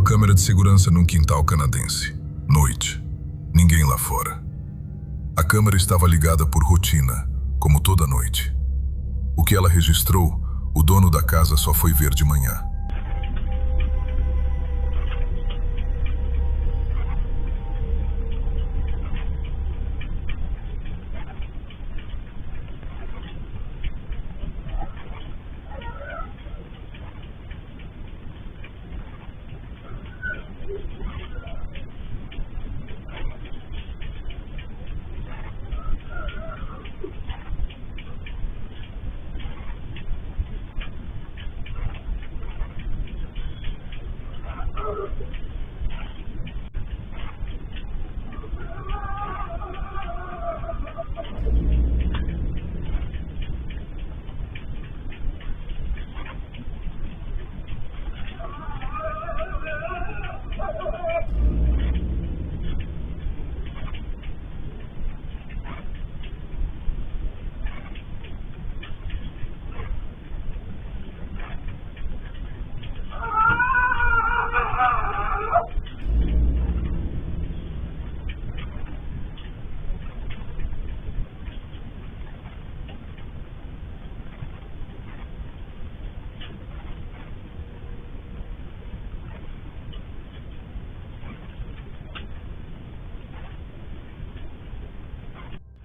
câmera de segurança num quintal canadense. Noite. Ninguém lá fora. A câmera estava ligada por rotina, como toda noite. O que ela registrou, o dono da casa só foi ver de manhã.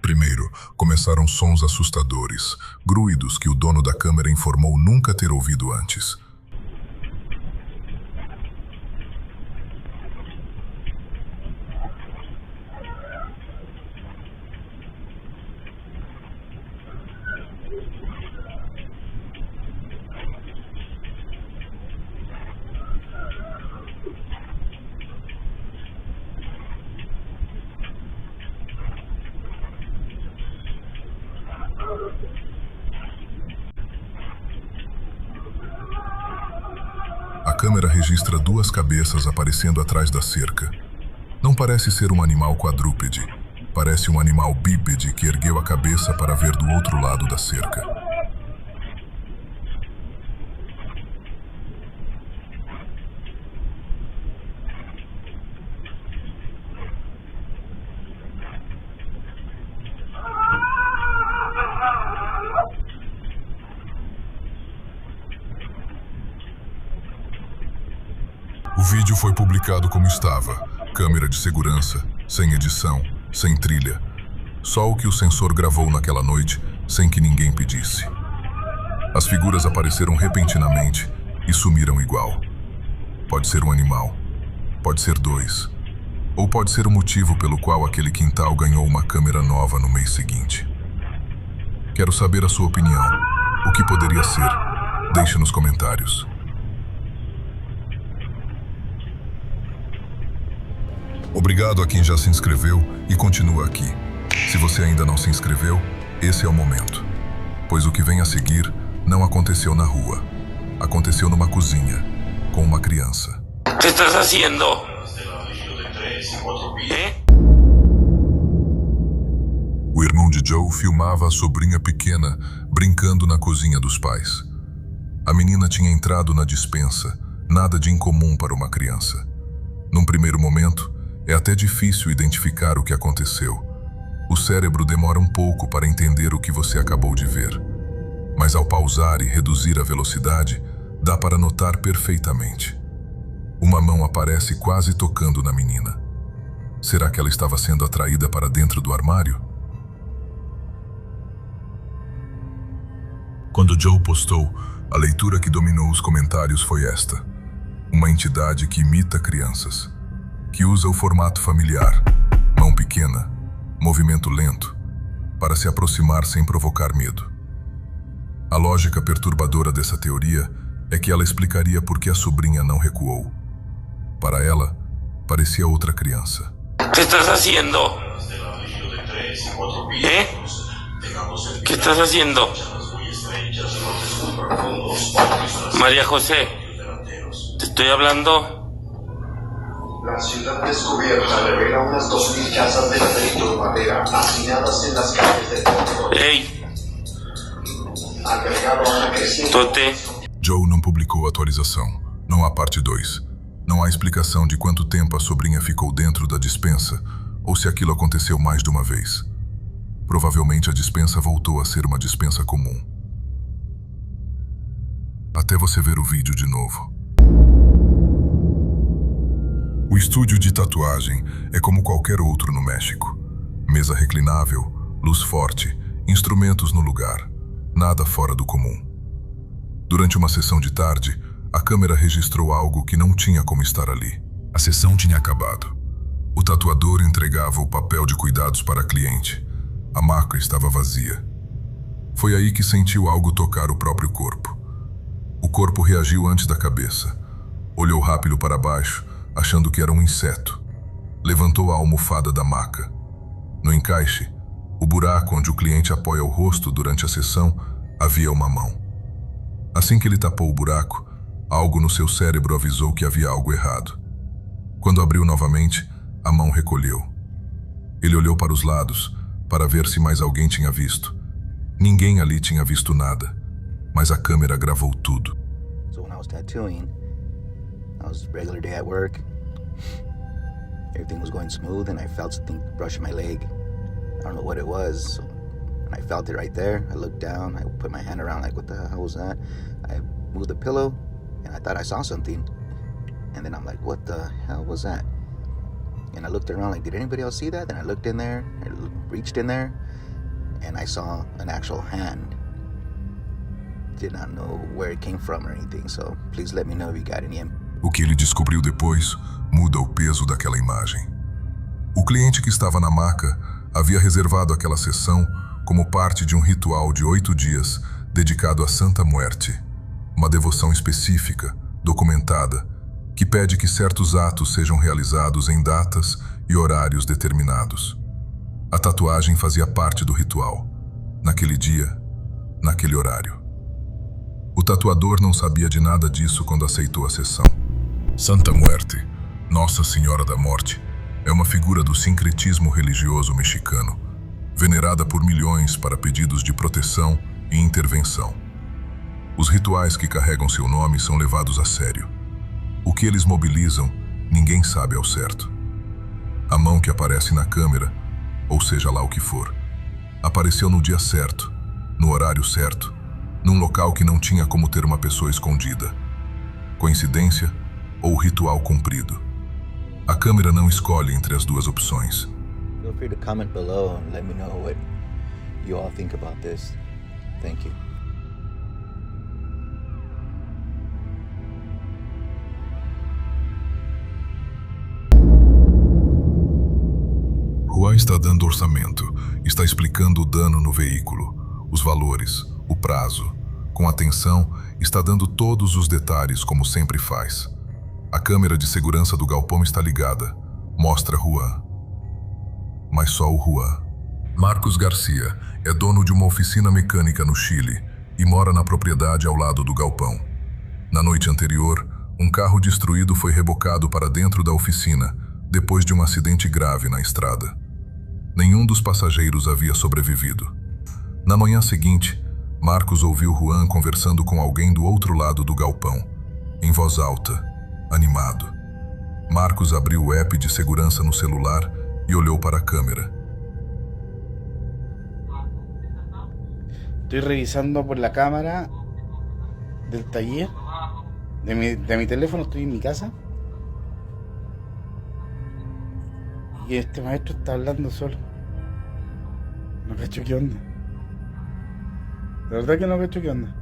Primeiro, começaram sons assustadores, gruídos que o dono da câmera informou nunca ter ouvido antes. A câmera registra duas cabeças aparecendo atrás da cerca. Não parece ser um animal quadrúpede. Parece um animal bípede que ergueu a cabeça para ver do outro lado da cerca. O vídeo foi publicado como estava, câmera de segurança, sem edição, sem trilha. Só o que o sensor gravou naquela noite, sem que ninguém pedisse. As figuras apareceram repentinamente e sumiram igual. Pode ser um animal, pode ser dois, ou pode ser o motivo pelo qual aquele quintal ganhou uma câmera nova no mês seguinte. Quero saber a sua opinião. O que poderia ser? Deixe nos comentários. Obrigado a quem já se inscreveu e continua aqui. Se você ainda não se inscreveu, esse é o momento. Pois o que vem a seguir não aconteceu na rua. Aconteceu numa cozinha, com uma criança. O que estás fazendo? O irmão de Joe filmava a sobrinha pequena brincando na cozinha dos pais. A menina tinha entrado na despensa, nada de incomum para uma criança. Num primeiro momento, é até difícil identificar o que aconteceu. O cérebro demora um pouco para entender o que você acabou de ver. Mas ao pausar e reduzir a velocidade, dá para notar perfeitamente. Uma mão aparece quase tocando na menina. Será que ela estava sendo atraída para dentro do armário? Quando Joe postou, a leitura que dominou os comentários foi esta: uma entidade que imita crianças, que usa o formato familiar, mão pequena, movimento lento, para se aproximar sem provocar medo. A lógica perturbadora dessa teoria é que ela explicaria por que a sobrinha não recuou. Para ela, parecia outra criança. O que estás fazendo? O que estás fazendo? María José, te estoy hablando. La ciudad descubierta revela unas 2000 casas de ladrillo de madera hacinadas en las calles del mundo. Hey, Agregado a una creciente... Tote, Joe não publicou a atualização. Não há parte 2. Não há explicação de quanto tempo a sobrinha ficou dentro da despensa ou se aquilo aconteceu mais de uma vez. Provavelmente a despensa voltou a ser uma despensa comum. Até você ver o vídeo de novo. O estúdio de tatuagem é como qualquer outro no México. Mesa reclinável, luz forte, instrumentos no lugar. Nada fora do comum. Durante uma sessão de tarde, a câmera registrou algo que não tinha como estar ali. A sessão tinha acabado. O tatuador entregava o papel de cuidados para a cliente. A maca estava vazia. Foi aí que sentiu algo tocar o próprio corpo. O corpo reagiu antes da cabeça. Olhou rápido para baixo, achando que era um inseto. Levantou a almofada da maca. No encaixe, o buraco onde o cliente apoia o rosto durante a sessão, havia uma mão. Assim que ele tapou o buraco, algo no seu cérebro avisou que havia algo errado. Quando abriu novamente, a mão recolheu. Ele olhou para os lados, para ver se mais alguém tinha visto. Ninguém ali tinha visto nada, mas a câmera gravou tudo. So when I was tattooing, I was regular day at work. Everything was going smooth and I felt something brush my leg. I don't know what it was. And I felt it right there. I looked down, I put my hand around like, what the hell was that? I moved the pillow and I thought I saw something. And then I'm like, what the hell was that? And I looked around like, did anybody else see that? Then I looked in there, I reached in there, and I saw an actual hand. Did not know where it came from or anything, so please let me know if you got any. O que ele descobriu depois muda o peso daquela imagem. O cliente que estava na maca havia reservado aquela sessão como parte de um ritual de 8 dias dedicado à Santa Muerte, uma devoção específica, documentada, que pede que certos atos sejam realizados em datas e horários determinados. A tatuagem fazia parte do ritual, naquele dia, naquele horário. O tatuador não sabia de nada disso quando aceitou a sessão. Santa Muerte, Nossa Senhora da Morte, é uma figura do sincretismo religioso mexicano, venerada por milhões para pedidos de proteção e intervenção. Os rituais que carregam seu nome são levados a sério. O que eles mobilizam, ninguém sabe ao certo. A mão que aparece na câmera, ou seja lá o que for, apareceu no dia certo, no horário certo, num local que não tinha como ter uma pessoa escondida. Coincidência ou ritual cumprido? A câmera não escolhe entre as duas opções. Feel free to comment below and let me know what you all think about this. Thank you. Juan está dando orçamento, está explicando o dano no veículo, os valores, o prazo. Com atenção, está dando todos os detalhes como sempre faz. A câmera de segurança do galpão está ligada. Mostra Juan. Mas só o Juan. Marcos Garcia é dono de uma oficina mecânica no Chile e mora na propriedade ao lado do galpão. Na noite anterior, um carro destruído foi rebocado para dentro da oficina depois de um acidente grave na estrada. Nenhum dos passageiros havia sobrevivido. Na manhã seguinte, Marcos ouviu Juan conversando com alguém do outro lado do galpão, em voz alta, animado. Marcos abriu o app de segurança no celular e olhou para a câmera. Estoy revisando por la cámara del taller de mi teléfono, estoy en mi casa. Y este maestro está hablando solo. No cacho qué onda. De verdad que no cacho qué onda.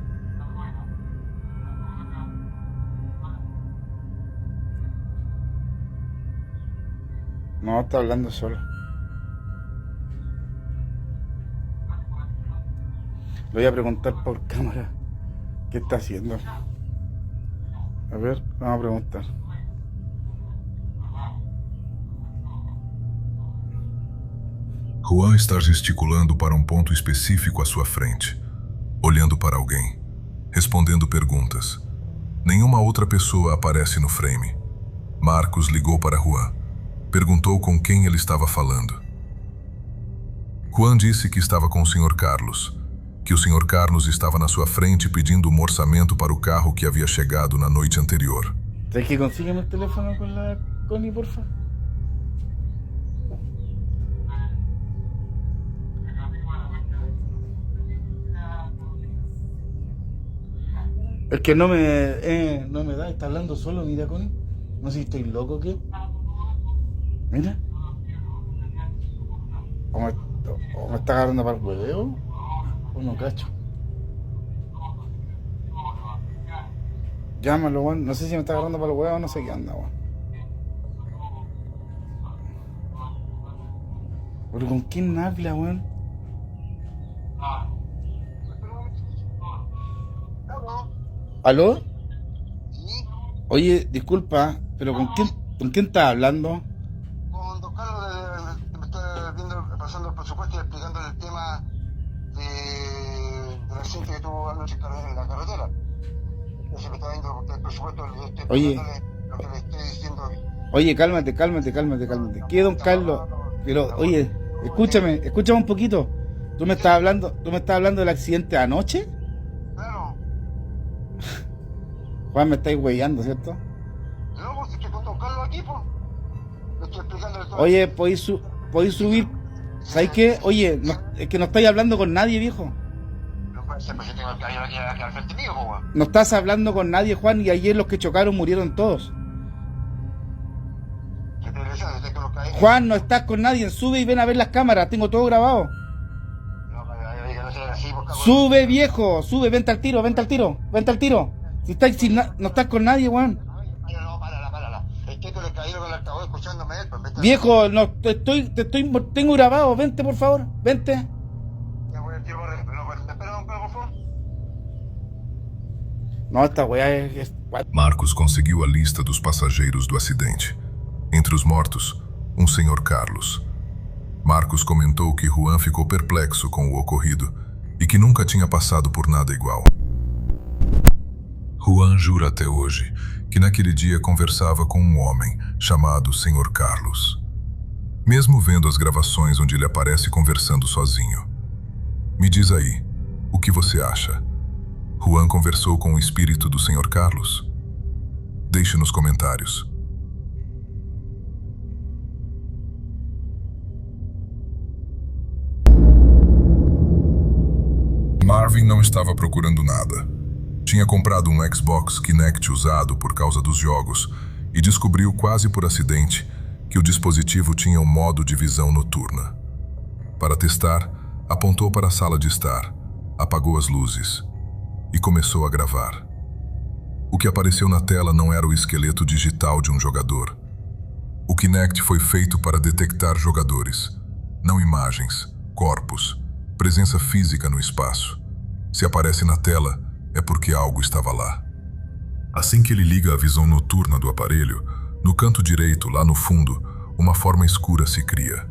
No, está hablando solo. Le voy a preguntar por cámara qué está haciendo. A ver, vamos a preguntar. Juan está gesticulando para um ponto específico à sua frente, olhando para alguém, respondendo perguntas. Nenhuma outra pessoa aparece no frame. Marcos ligou para Juan. Perguntou com quem ele estava falando. Juan disse que estava com o Sr. Carlos, que o Sr. Carlos estava na sua frente pedindo um orçamento para o carro que havia chegado na noite anterior. ¿Sabes que consígueme el teléfono con la Connie, porfa? Es que no me da, está hablando solo, mira, Connie. No sé si estoy loco o qué. Mira. O me está agarrando para el hueveo, o no cacho. Llámalo, weón. No sé si me está agarrando para el huevo o no sé qué anda, weón. ¿Pero con quién habla, weón? ¿Aló? Oye, disculpa, pero ¿con quién estás hablando? Con don Carlos, me está viendo, pasando el presupuesto y explicándole el tema del accidente que tuvo anoche en la carretera. Se me está viendo porque el presupuesto le estoy explicándole lo que le estoy diciendo. Oye, cálmate. ¿Qué, don Carlos? Pero, oye, escúchame un poquito. ¿Tú me estás hablando del accidente de anoche? Claro. Juan, me estáis huellando, ¿cierto? No, pues estoy con don Carlos aquí, pues. Le estoy explicándole todo. Oye, podéis subir. ¿Sabes qué? Oye, es que no estáis hablando con nadie, viejo. No puede ser, pues yo tengo el caballero aquí al frente mío, pues, weón. No estás hablando con nadie, Juan, y ayer los que chocaron murieron todos. ¿Qué te interesa? Estoy con los caballeros. Juan, no estás con nadie, sube y ven a ver las cámaras, tengo todo grabado. No, que no sea así, pues, cabrón. Sube, viejo, sube, vente al tiro. Si no estás con nadie, Juan. No, párala. Estoy con el caballero con el altavoz escuchándome él, pues, vete. Viejo, no, tengo grabado, vente por favor, vente. Ya voy al tiro, pero no, espera, por favor. No, esta weá es... Marcos conseguiu a lista dos passageiros do acidente. Entre os mortos, um senhor Carlos. Marcos comentou que Juan ficou perplexo com o ocorrido e que nunca tinha passado por nada igual. Juan jura até hoje que naquele dia conversava com um homem chamado Senhor Carlos. Mesmo vendo as gravações onde ele aparece conversando sozinho. Me diz aí, o que você acha? Juan conversou com o espírito do Senhor Carlos? Deixe nos comentários. Marvin não estava procurando nada. Tinha comprado um Xbox Kinect usado por causa dos jogos e descobriu quase por acidente que o dispositivo tinha um modo de visão noturna. Para testar, apontou para a sala de estar, apagou as luzes e começou a gravar. O que apareceu na tela não era o esqueleto digital de um jogador. O Kinect foi feito para detectar jogadores, não imagens, corpos, presença física no espaço. Se aparece na tela, é porque algo estava lá. Assim que ele liga a visão noturna do aparelho, no canto direito, lá no fundo, uma forma escura se cria.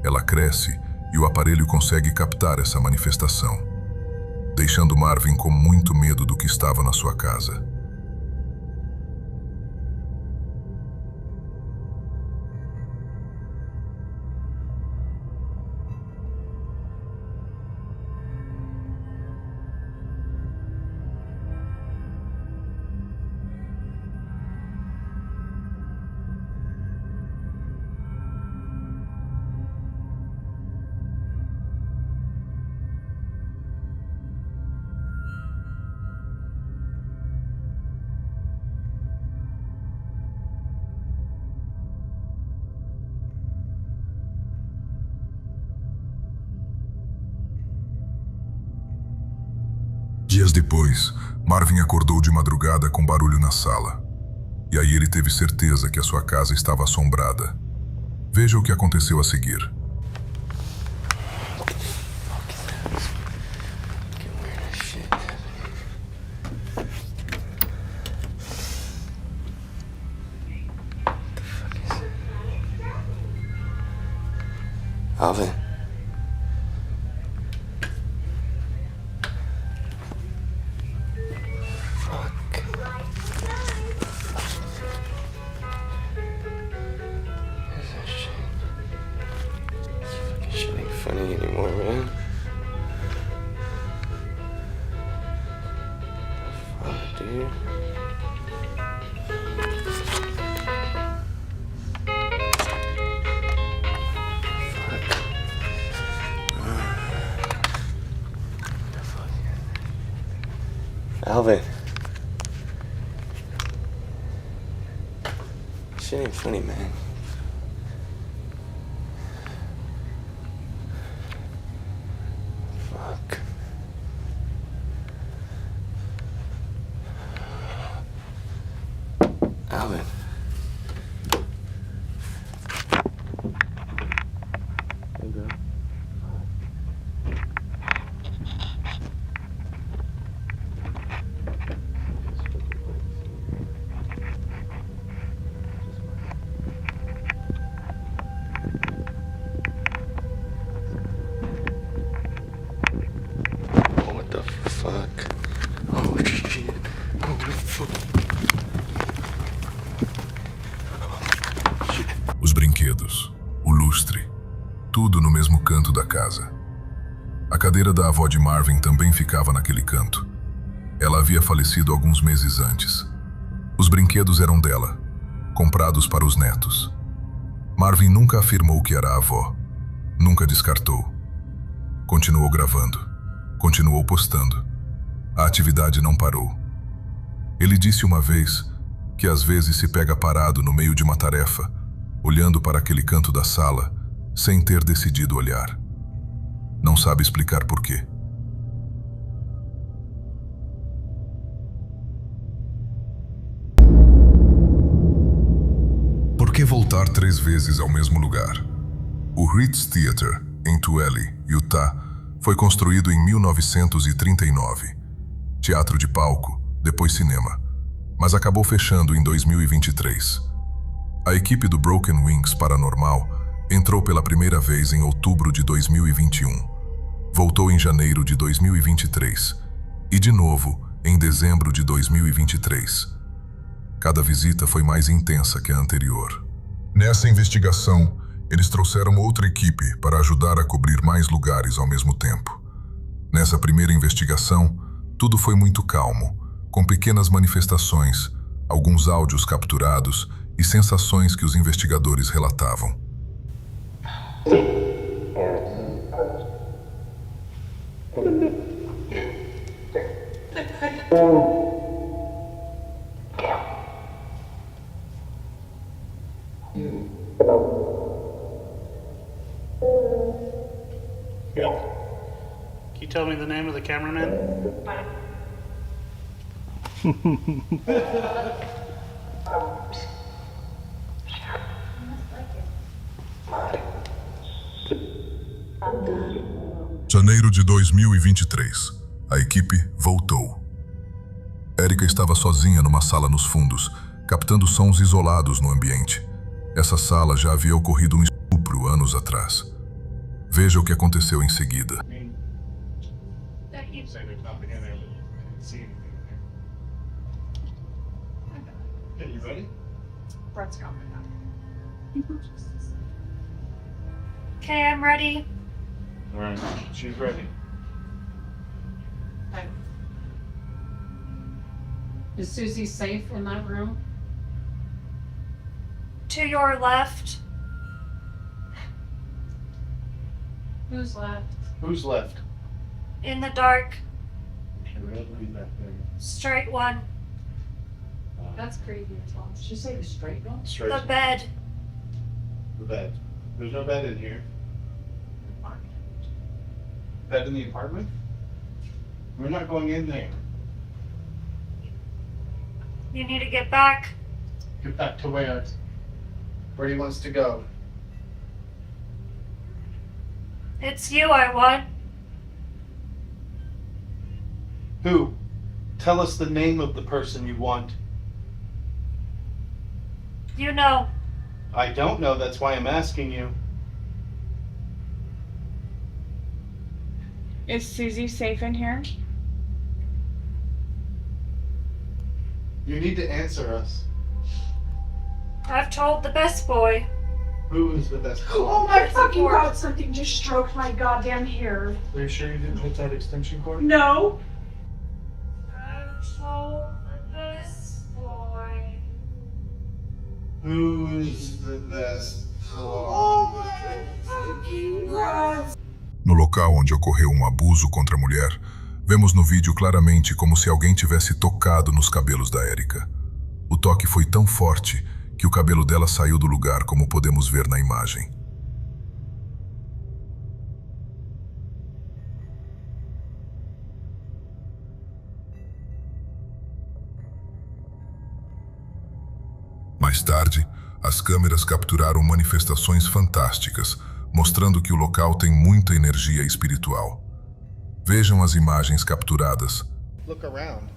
Ela cresce e o aparelho consegue captar essa manifestação, deixando Marvin com muito medo do que estava na sua casa. Dias depois, Marvin acordou de madrugada com barulho na sala. E aí ele teve certeza que a sua casa estava assombrada. Veja o que aconteceu a seguir. Alvin. Funny anymore, man. Fuck, dude. shit ain't funny, man. Fuck. Alvin. Hey, bro. Oh, what the fuck? Oh, shit. Oh, what the fuck? Os brinquedos, o lustre, tudo no mesmo canto da casa. A cadeira da avó de Marvin também ficava naquele canto. Ela havia falecido alguns meses antes. Os brinquedos eram dela, comprados para os netos. Marvin nunca afirmou que era a avó. Nunca descartou. Continuou gravando. Continuou postando. A atividade não parou. Ele disse uma vez que às vezes se pega parado no meio de uma tarefa, olhando para aquele canto da sala, sem ter decidido olhar. Não sabe explicar por quê. Por que voltar 3 vezes ao mesmo lugar? O Ritz Theater, em Tooele, Utah, foi construído em 1939. Teatro de palco, depois cinema, mas acabou fechando em 2023. A equipe do Broken Wings Paranormal entrou pela primeira vez em outubro de 2021. Voltou em janeiro de 2023 e de novo em dezembro de 2023. Cada visita foi mais intensa que a anterior. Nessa investigação, eles trouxeram outra equipe para ajudar a cobrir mais lugares ao mesmo tempo. Nessa primeira investigação, tudo foi muito calmo, com pequenas manifestações, alguns áudios capturados e sensações que os investigadores relatavam. Can you tell me the name of the cameraman? Janeiro de 2023. A equipe voltou. Erika estava sozinha numa sala nos fundos, captando sons isolados no ambiente. Essa sala já havia ocorrido um estupro anos atrás. Veja o que aconteceu em seguida. Okay, I'm ready. All right, she's ready. Is Susie safe in that room? To your left. Who's left? Who's left? In the dark. Who's left there? Straight one. That's creepy as well. Did you say the straight one? Straight. The bed. The bed. There's no bed in here. Bed in the apartment? We're not going in there. You need to get back. Get back to where? Where he wants to go. It's you I want. Who? Tell us the name of the person you want. You know. I don't know, that's why I'm asking you. Is Susie safe in here? You need to answer us. I've told the best boy. Who is the best boy? Oh my fucking god, something just stroked my goddamn hair. Are you sure you didn't hit that extension cord? No. I've told the best boy. Who is the best boy? Oh my fucking god. No local onde ocorreu um abuso contra a mulher, vemos no vídeo claramente como se alguém tivesse tocado nos cabelos da Erika. O toque foi tão forte que o cabelo dela saiu do lugar, como podemos ver na imagem. Mais tarde, as câmeras capturaram manifestações fantásticas, mostrando que o local tem muita energia espiritual. Vejam as imagens capturadas. Look around.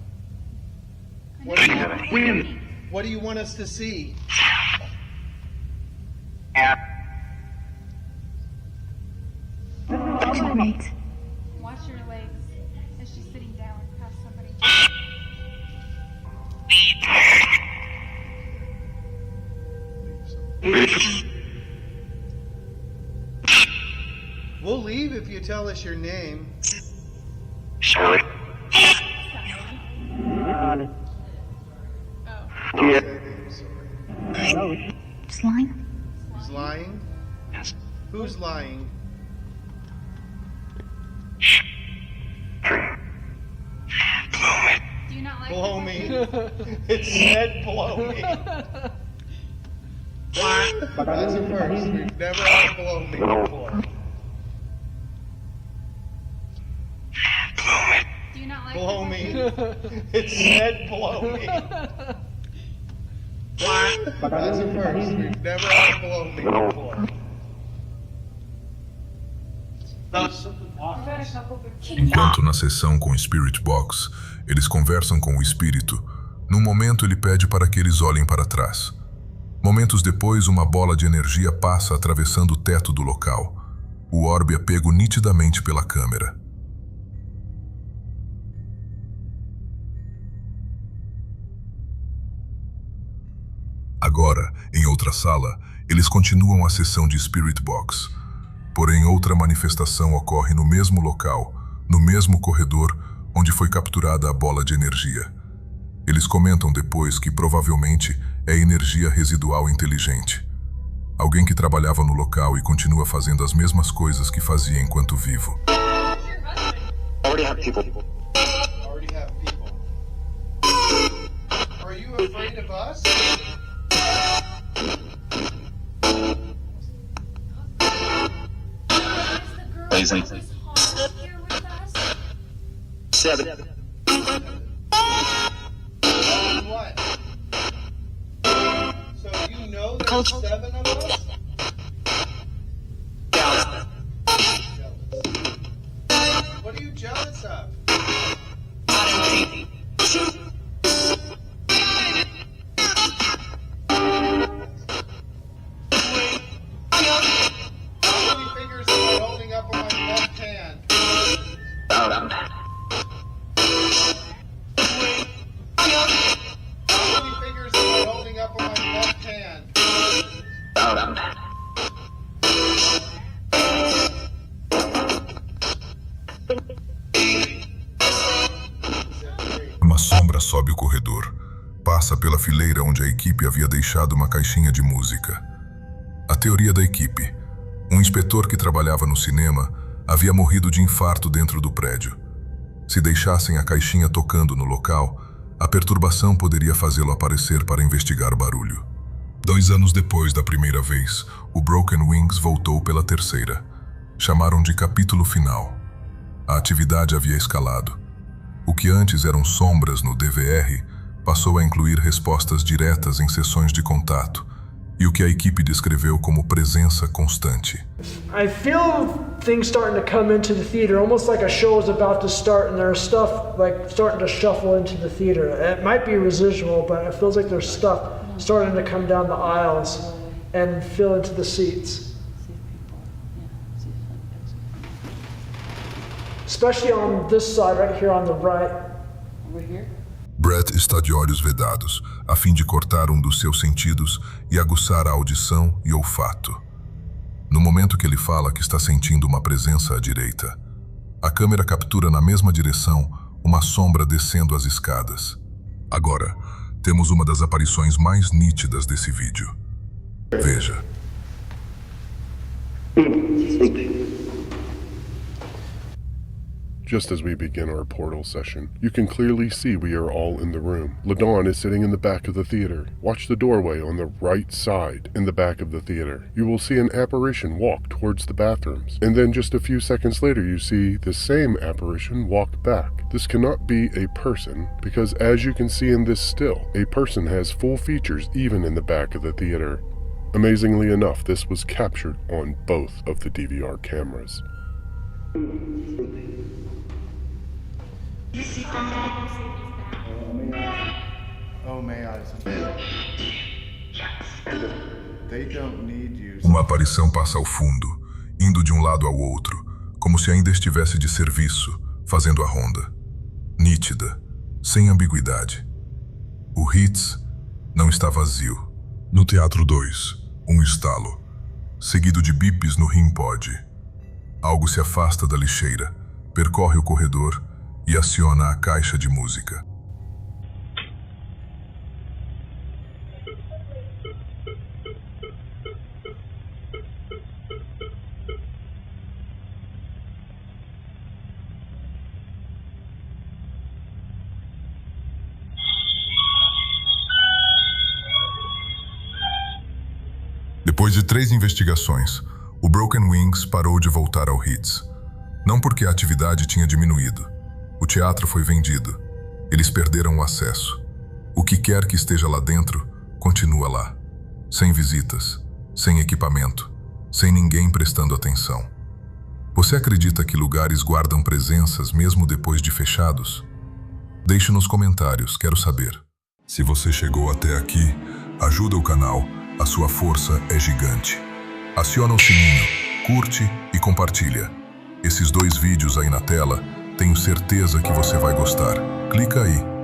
What do you want us to see? Watch your legs as she's sitting down past somebody. We'll leave if you tell us your name. Just lying? Who's lying? Who's lying? Do you not like Blow me. It said blow me. That's a first. We've never had blow me before. Do you not like Blow me. It said blow me. That's a first. We've never had blow me before. Enquanto na sessão com o Spirit Box, eles conversam com o espírito, num momento ele pede para que eles olhem para trás. Momentos depois, uma bola de energia passa atravessando o teto do local. O orbe é pego nitidamente pela câmera. Agora, em outra sala, eles continuam a sessão de Spirit Box. Porém, outra manifestação ocorre no mesmo local, no mesmo corredor, onde foi capturada a bola de energia. Eles comentam depois que provavelmente é energia residual inteligente. Alguém que trabalhava no local e continua fazendo as mesmas coisas que fazia enquanto vivo. Already have people. Already have people. Are you afraid of us? Here with us? 7. What? So you know there's 7 of us? What are you jealous of? How many fingers am I holding up on my left hand? How many fingers am I holding up on my left hand? Uma sombra sobe o corredor. Passa pela fileira onde a equipe havia deixado uma caixinha de música. A teoria da equipe. Um inspetor que trabalhava no cinema havia morrido de infarto dentro do prédio. Se deixassem a caixinha tocando no local, a perturbação poderia fazê-lo aparecer para investigar o barulho. 2 anos depois da primeira vez, o Broken Wings voltou pela terceira. Chamaram de capítulo final. A atividade havia escalado. O que antes eram sombras no DVR passou a incluir respostas diretas em sessões de contato, e o que a equipe descreveu como presença constante. I feel things starting to come into the theater, almost like a show is about to start and there's stuff like starting to shuffle into the theater. It might be residual, but it feels like there's stuff starting to come down the aisles and fill into the seats. Especially on this side right here on the right. Over here? Brett está de olhos vedados, a fim de cortar um dos seus sentidos e aguçar a audição e olfato. No momento que ele fala que está sentindo uma presença à direita, a câmera captura na mesma direção uma sombra descendo as escadas. Agora, temos uma das aparições mais nítidas desse vídeo. Veja. just as we begin our portal session. You can clearly see we are all in the room. LaDawn is sitting in the back of the theater. Watch the doorway on the right side in the back of the theater. You will see an apparition walk towards the bathrooms, and then just a few seconds later you see the same apparition walk back. This cannot be a person, because as you can see in this still, a person has full features even in the back of the theater. Amazingly enough, this was captured on both of the DVR cameras. Oh, may I? They don't need you. Uma aparição passa ao fundo, indo de um lado ao outro, como se ainda estivesse de serviço, fazendo a ronda. Nítida, sem ambiguidade. O Ritz não está vazio. No Teatro 2, um estalo, seguido de bips no REM-pod. Algo se afasta da lixeira, percorre o corredor e aciona a caixa de música. Depois de 3 investigações, o Broken Wings parou de voltar ao Ritz. Não porque a atividade tinha diminuído. O teatro foi vendido. Eles perderam o acesso. O que quer que esteja lá dentro, continua lá. Sem visitas, sem equipamento, sem ninguém prestando atenção. Você acredita que lugares guardam presenças mesmo depois de fechados? Deixe nos comentários, quero saber. Se você chegou até aqui, ajuda o canal. A sua força é gigante. Aciona o sininho, curte e compartilha. Esses 2 vídeos aí na tela, tenho certeza que você vai gostar. Clica aí.